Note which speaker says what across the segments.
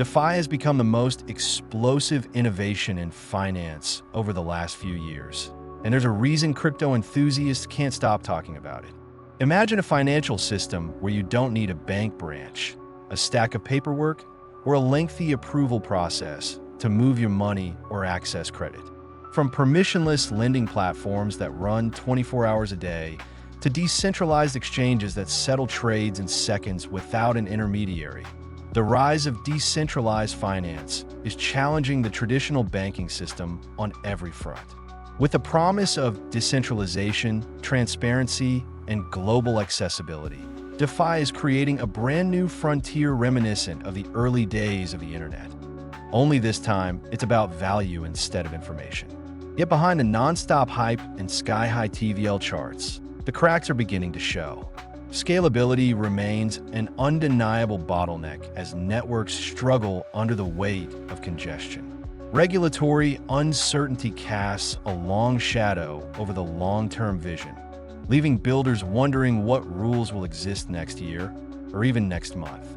Speaker 1: DeFi has become the most explosive innovation in finance over the last few years, and there's a reason crypto enthusiasts can't stop talking about it. Imagine a financial system where you don't need a bank branch, a stack of paperwork, or a lengthy approval process to move your money or access credit. From permissionless lending platforms that run 24 hours a day to decentralized exchanges that settle trades in seconds without an intermediary, the rise of decentralized finance is challenging the traditional banking system on every front. With the promise of decentralization, transparency, and global accessibility, DeFi is creating a brand new frontier reminiscent of the early days of the internet. Only this time, it's about value instead of information. Yet behind the non-stop hype and sky-high TVL charts, the cracks are beginning to show. Scalability remains an undeniable bottleneck as networks struggle under the weight of congestion. Regulatory uncertainty casts a long shadow over the long-term vision, leaving builders wondering what rules will exist next year or even next month.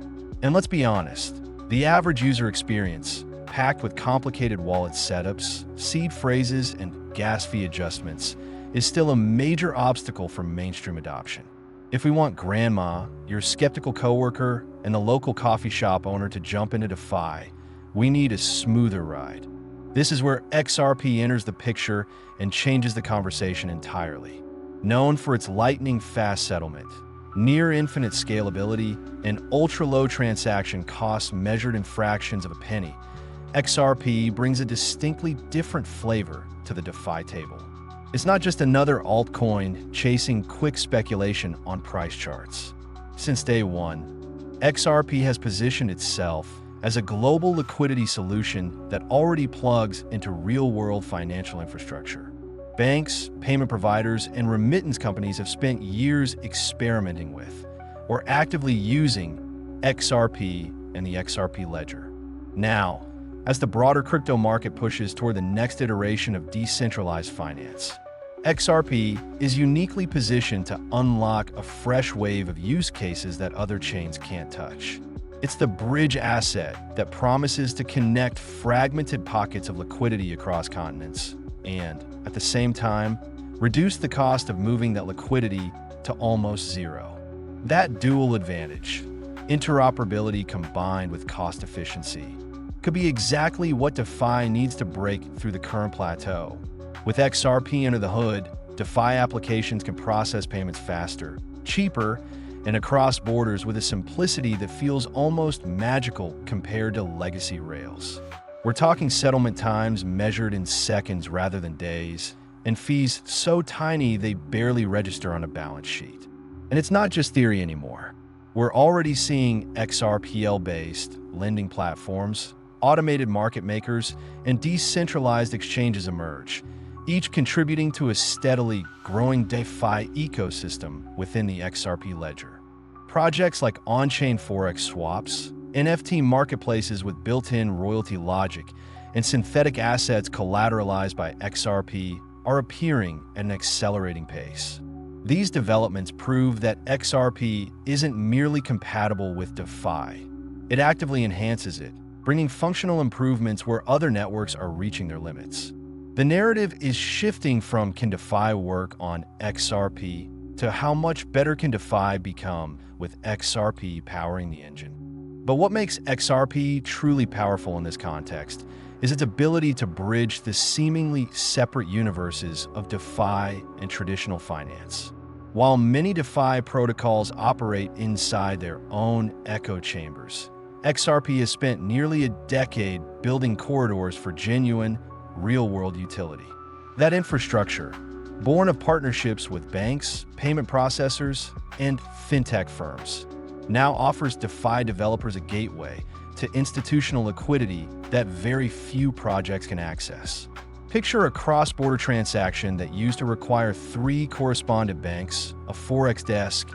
Speaker 1: And let's be honest, the average user experience, packed with complicated wallet setups, seed phrases, and gas fee adjustments, is still a major obstacle for mainstream adoption. If we want grandma, your skeptical coworker, and the local coffee shop owner to jump into DeFi, we need a smoother ride. This is where XRP enters the picture and changes the conversation entirely. Known for its lightning-fast settlement, near-infinite scalability, and ultra-low transaction costs measured in fractions of a penny, XRP brings a distinctly different flavor to the DeFi table. It's not just another altcoin chasing quick speculation on price charts. Since day one, XRP has positioned itself as a global liquidity solution that already plugs into real-world financial infrastructure. Banks, payment providers, and remittance companies have spent years experimenting with or actively using XRP and the XRP ledger. Now, as the broader crypto market pushes toward the next iteration of decentralized finance, XRP is uniquely positioned to unlock a fresh wave of use cases that other chains can't touch. It's the bridge asset that promises to connect fragmented pockets of liquidity across continents and, at the same time, reduce the cost of moving that liquidity to almost zero. That dual advantage, interoperability combined with cost efficiency, could be exactly what DeFi needs to break through the current plateau. With XRP under the hood, DeFi applications can process payments faster, cheaper, and across borders with a simplicity that feels almost magical compared to legacy rails. We're talking settlement times measured in seconds rather than days, and fees so tiny they barely register on a balance sheet. And it's not just theory anymore. We're already seeing XRPL-based lending platforms, automated market makers, and decentralized exchanges emerge, each contributing to a steadily growing DeFi ecosystem within the XRP ledger. Projects like on-chain forex swaps, NFT marketplaces with built-in royalty logic, and synthetic assets collateralized by XRP are appearing at an accelerating pace. These developments prove that XRP isn't merely compatible with DeFi. It actively enhances it, bringing functional improvements where other networks are reaching their limits. The narrative is shifting from can DeFi work on XRP to how much better can DeFi become with XRP powering the engine. But what makes XRP truly powerful in this context is its ability to bridge the seemingly separate universes of DeFi and traditional finance. While many DeFi protocols operate inside their own echo chambers, XRP has spent nearly a decade building corridors for genuine, real-world utility. That infrastructure, born of partnerships with banks, payment processors, and fintech firms, now offers DeFi developers a gateway to institutional liquidity that very few projects can access. Picture a cross-border transaction that used to require 3 correspondent banks, a Forex desk,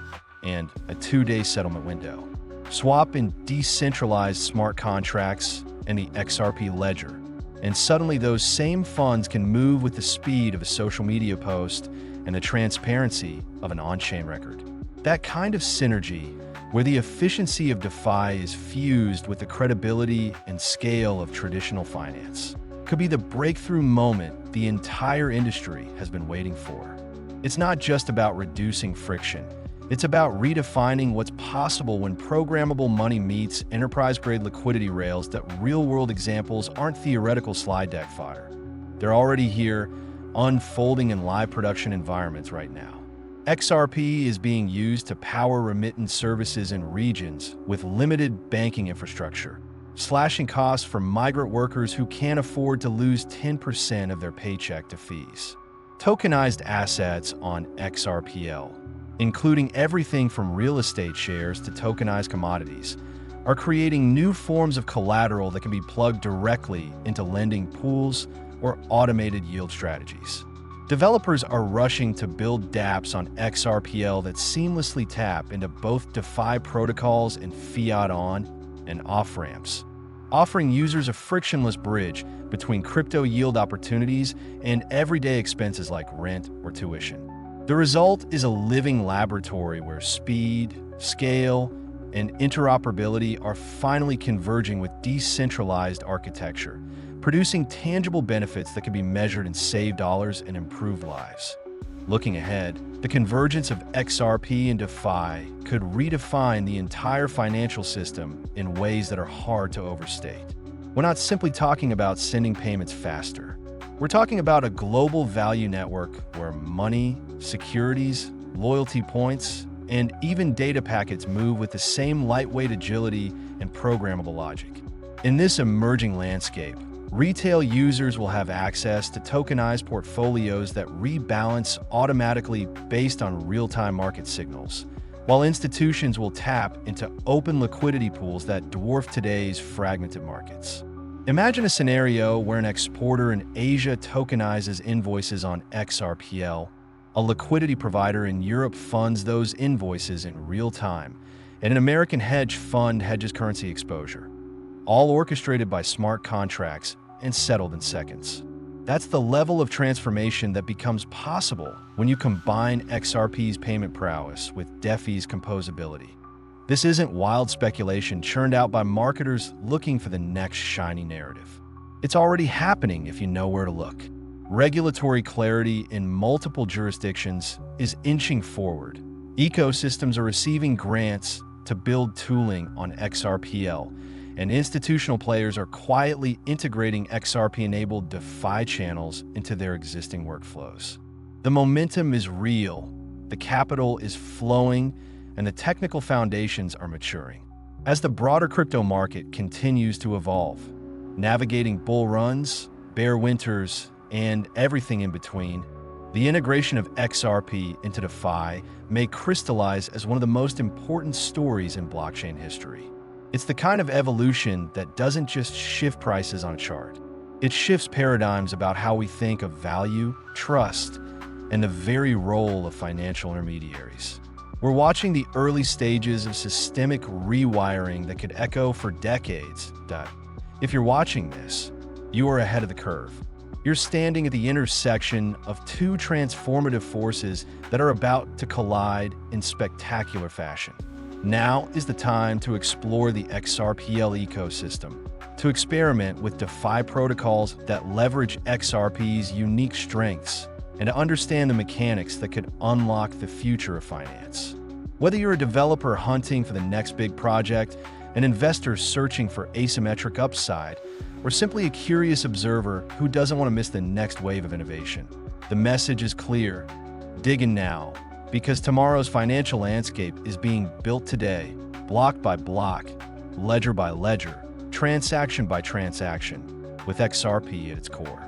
Speaker 1: and a 2-day settlement window. Swap in decentralized smart contracts and the XRP ledger, and suddenly those same funds can move with the speed of a social media post and the transparency of an on-chain record. That kind of synergy where the efficiency of DeFi is fused with the credibility and scale of traditional finance. Could be the breakthrough moment the entire industry has been waiting for. It's not just about reducing friction. It's about redefining what's possible when programmable money meets enterprise-grade liquidity rails that real-world examples aren't theoretical slide deck fodder. They're already here, unfolding in live production environments right now. XRP is being used to power remittance services in regions with limited banking infrastructure, slashing costs for migrant workers who can't afford to lose 10% of their paycheck to fees. Tokenized assets on XRPL, including everything from real estate shares to tokenized commodities, are creating new forms of collateral that can be plugged directly into lending pools or automated yield strategies. Developers are rushing to build dApps on XRPL that seamlessly tap into both DeFi protocols and fiat on and off ramps, offering users a frictionless bridge between crypto yield opportunities and everyday expenses like rent or tuition. The result is a living laboratory where speed, scale, and interoperability are finally converging with decentralized architecture, producing tangible benefits that can be measured in saved dollars and improved lives. Looking ahead, the convergence of XRP and DeFi could redefine the entire financial system in ways that are hard to overstate. We're not simply talking about sending payments faster. We're talking about a global value network where money, securities, loyalty points, and even data packets move with the same lightweight agility and programmable logic. In this emerging landscape, retail users will have access to tokenized portfolios that rebalance automatically based on real-time market signals, while institutions will tap into open liquidity pools that dwarf today's fragmented markets. Imagine a scenario where an exporter in Asia tokenizes invoices on XRPL, a liquidity provider in Europe funds those invoices in real time, and an American hedge fund hedges currency exposure, all orchestrated by smart contracts and settled in seconds. That's the level of transformation that becomes possible when you combine XRP's payment prowess with DeFi's composability. This isn't wild speculation churned out by marketers looking for the next shiny narrative. It's already happening if you know where to look. Regulatory clarity in multiple jurisdictions is inching forward. Ecosystems are receiving grants to build tooling on XRPL, and institutional players are quietly integrating XRP-enabled DeFi channels into their existing workflows. The momentum is real, the capital is flowing, and the technical foundations are maturing. As the broader crypto market continues to evolve, navigating bull runs, bear winters, and everything in between, the integration of XRP into DeFi may crystallize as one of the most important stories in blockchain history. It's the kind of evolution that doesn't just shift prices on a chart. It shifts paradigms about how we think of value, trust, and the very role of financial intermediaries. We're watching the early stages of systemic rewiring that could echo for decades. If you're watching this, you are ahead of the curve. You're standing at the intersection of two transformative forces that are about to collide in spectacular fashion. Now is the time to explore the XRPL ecosystem, to experiment with DeFi protocols that leverage XRP's unique strengths, and to understand the mechanics that could unlock the future of finance. Whether you're a developer hunting for the next big project, an investor searching for asymmetric upside, or simply a curious observer who doesn't want to miss the next wave of innovation, the message is clear. Dig in now, because tomorrow's financial landscape is being built today, block by block, ledger by ledger, transaction by transaction, with XRP at its core.